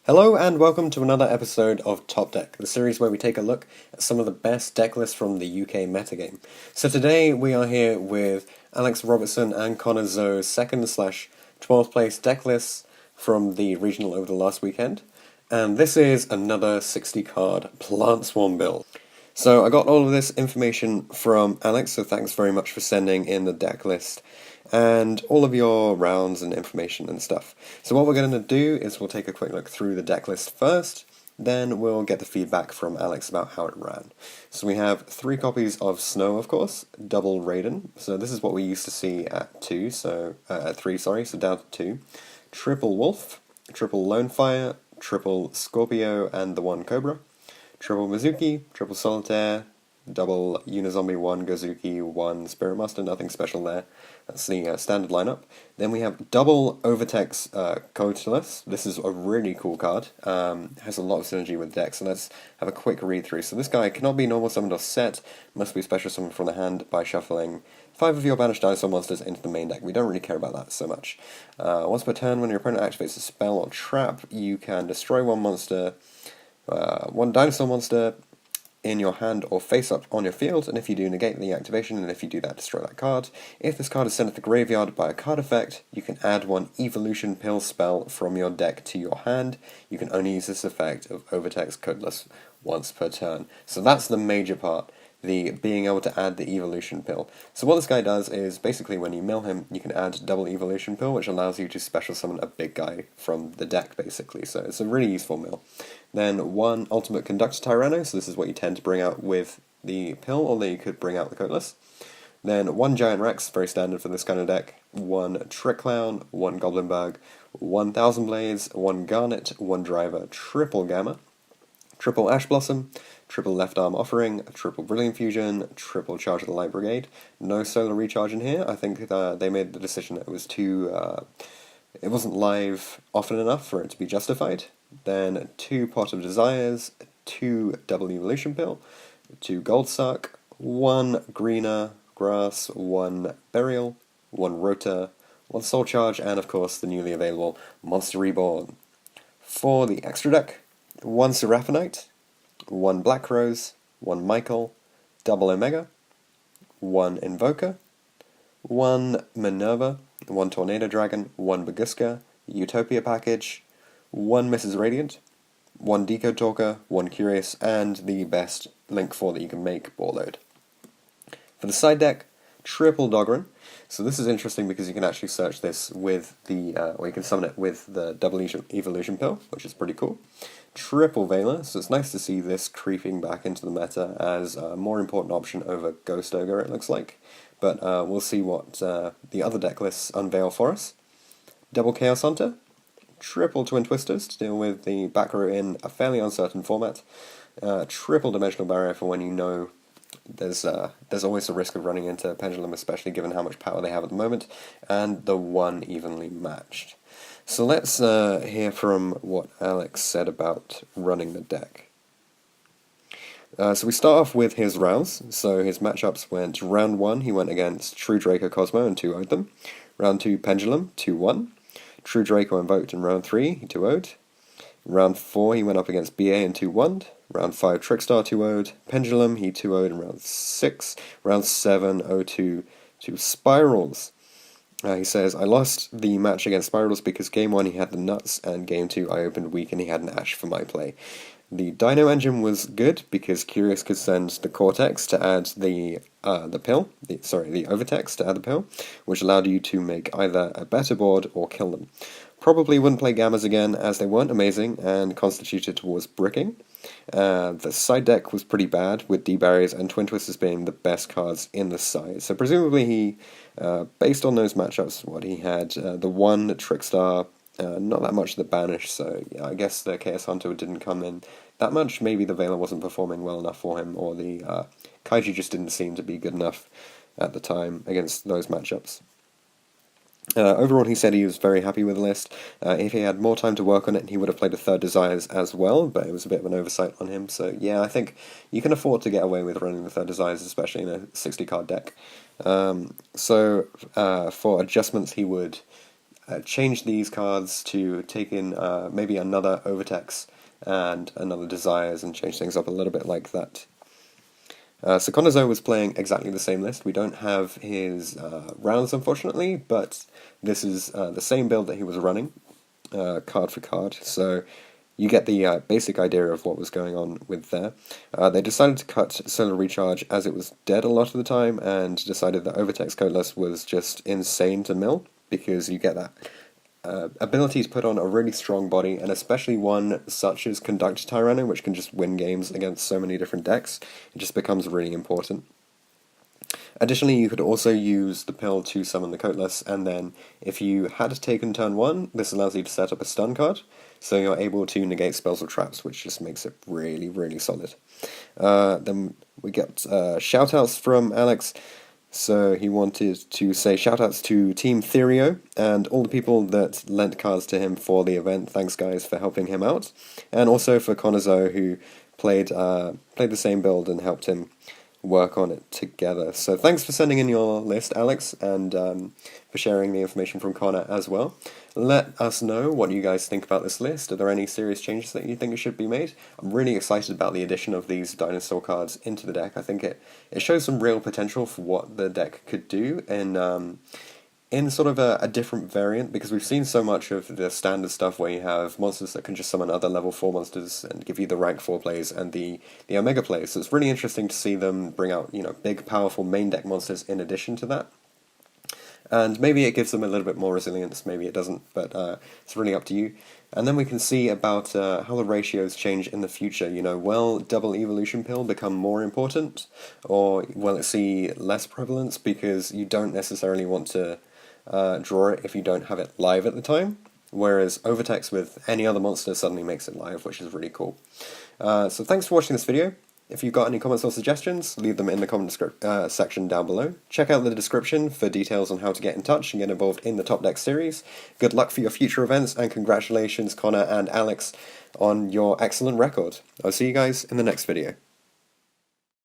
Hello and welcome to another episode of Top Deck, the series where we take a look at some of the best deck lists from the UK metagame. So today we are here with Alex Robertson and Conor Zhou's 2nd/12th place deck lists from the regional over the last weekend. And this is another 60 card Plant Swarm build. So I got all of this information from Alex, so thanks very much for sending in the deck list and all of your rounds and information and stuff. So what we're going to do is we'll take a quick look through the deck list first, then we'll get the feedback from Alex about how it ran. So we have 3 copies of Snow, of course, double Raiden, so this is what we used to see at 3, so down to 2. Triple Wolf, triple Lone Fire, triple Scorpio and the 1 Cobra, triple Mizuki, triple Solitaire, double Unizombie 1 Gozuki, 1 Spirit Master, nothing special there. That's the standard lineup. Then we have double Overtex Coatless. This is a really cool card. Has a lot of synergy with decks, so let's have a quick read through. So this guy cannot be normal summoned or set, must be special summoned from the hand by shuffling 5 of your banished dinosaur monsters into the main deck. We don't really care about that so much. Once per turn, when your opponent activates a spell or trap, you can destroy one dinosaur monster in your hand or face up on your field, and if you do, negate the activation, and if you do that, destroy that card. If this card is sent to the graveyard by a card effect, you can add 1 Evolution Pill spell from your deck to your hand. You can only use this effect of Overtext Codeless once per turn. So that's the major part, the being able to add the Evolution Pill. So what this guy does is, basically when you mill him, you can add double Evolution Pill, which allows you to special summon a big guy from the deck, basically. So it's a really useful mill. Then 1 Ultimate Conductor Tyranno, so this is what you tend to bring out with the pill, although you could bring out the Coatless. Then 1 Giant Rex, very standard for this kind of deck. 1 Trick Clown, 1 Goblin Bug, 1 Thousand Blades, 1 Garnet, 1 Driver, triple Gamma, triple Ash Blossom, triple Left Arm Offering, triple Brilliant Fusion, triple Charge of the Light Brigade. No Solar Recharge in here. I think they made the decision that it was it wasn't live often enough for it to be justified. Then 2 Pot of Desires, 2 Double Evolution Pill, 2 Gold Suck, 1 Greener Grass, 1 Burial, 1 Rota, 1 Soul Charge, and of course the newly available Monster Reborn. For the extra deck, 1 Seraphinite, 1 Black Rose, 1 Michael, double Omega, 1 Invoker, 1 Minerva, 1 Tornado Dragon, 1 Baguska, Utopia Package, 1 Mrs. Radiant, 1 Decode Talker, 1 Curious, and the best Link 4 that you can make, Warlord. For the side deck, triple Dogran. So this is interesting because you can actually search this with or you can summon it with the double Evolution Pill, which is pretty cool. Triple Veiler, so it's nice to see this creeping back into the meta as a more important option over Ghost Ogre, it looks like. But we'll see what the other deck lists unveil for us. Double Chaos Hunter, triple Twin Twisters to deal with the back row in a fairly uncertain format. Triple Dimensional Barrier for when you know there's always the risk of running into Pendulum, especially given how much power they have at the moment, and the 1 Evenly Matched. So let's hear from what Alex said about running the deck. So we start off with his rounds. So his matchups went round 1, he went against True Draco Cosmo and 2-0'd them. Round 2, Pendulum, 2-1. True Draco invoked in round 3, he 2-0'd. Round 4, he went up against BA and 2-1'd. Round 5, Trickstar 2-0'd. Pendulum, he 2-0'd in round 6. Round 7, 0-2 to Spirals. He says, I lost the match against Spirals because game 1 he had the nuts, and game 2 I opened weak and he had an Ash for my play. The Dino engine was good because Curious could send the Cortex to add the Overtext to add the pill, which allowed you to make either a better board or kill them. Probably wouldn't play Gammas again as they weren't amazing and constituted towards bricking. The side deck was pretty bad, with D-Barriers and Twin Twisters being the best cards in the side. So presumably he, based on those matchups, he had the 1 Trickstar, not that much the Banish, so yeah, I guess the Chaos Hunter didn't come in that much. Maybe the Veiler wasn't performing well enough for him, or the Kaiju just didn't seem to be good enough at the time against those matchups. Overall, he said he was very happy with the list. If he had more time to work on it, he would have played a 3rd Desires as well, but it was a bit of an oversight on him. So yeah, I think you can afford to get away with running the 3rd Desires, especially in a 60-card deck. For adjustments, he would change these cards to take in maybe another Overtex and another Desires and change things up a little bit like that. So Conor Zhou was playing exactly the same list. We don't have his rounds, unfortunately, but this is the same build that he was running, card for card. So you get the basic idea of what was going on with there. They decided to cut Solar Recharge as it was dead a lot of the time, and decided that Overtex Coatless was just insane to mill, because you get that ability to put on a really strong body, and especially one such as Conduct Tyranno, which can just win games against so many different decks. It just becomes really important. Additionally, you could also use the pill to summon the Coatless, and then if you had taken turn 1, this allows you to set up a stun card, so you're able to negate spells or traps, which just makes it really, really solid. Then we get shoutouts from Alex. So he wanted to say shoutouts to Team Therio and all the people that lent cards to him for the event. Thanks, guys, for helping him out. And also for Conor Zhou, who played the same build and helped him work on it together. So thanks for sending in your list, Alex, and for sharing the information from Conor as well. Let us know what you guys think about this list. Are there any serious changes that you think should be made? I'm really excited about the addition of these dinosaur cards into the deck. I think it shows some real potential for what the deck could do in sort of a different variant, because we've seen so much of the standard stuff where you have monsters that can just summon other level 4 monsters and give you the rank 4 plays and the Omega plays. So it's really interesting to see them bring out, big, powerful main deck monsters in addition to that. And maybe it gives them a little bit more resilience, maybe it doesn't, but it's really up to you. And then we can see about how the ratios change in the future. Will double evolution pill become more important, or will it see less prevalence because you don't necessarily want to draw it if you don't have it live at the time, whereas Overtex with any other monster suddenly makes it live, which is really cool. So thanks for watching this video. If you've got any comments or suggestions, leave them in the comment section down below. Check out the description for details on how to get in touch and get involved in the Top Deck series. Good luck for your future events, and congratulations, Conor and Alex, on your excellent record. I'll see you guys in the next video.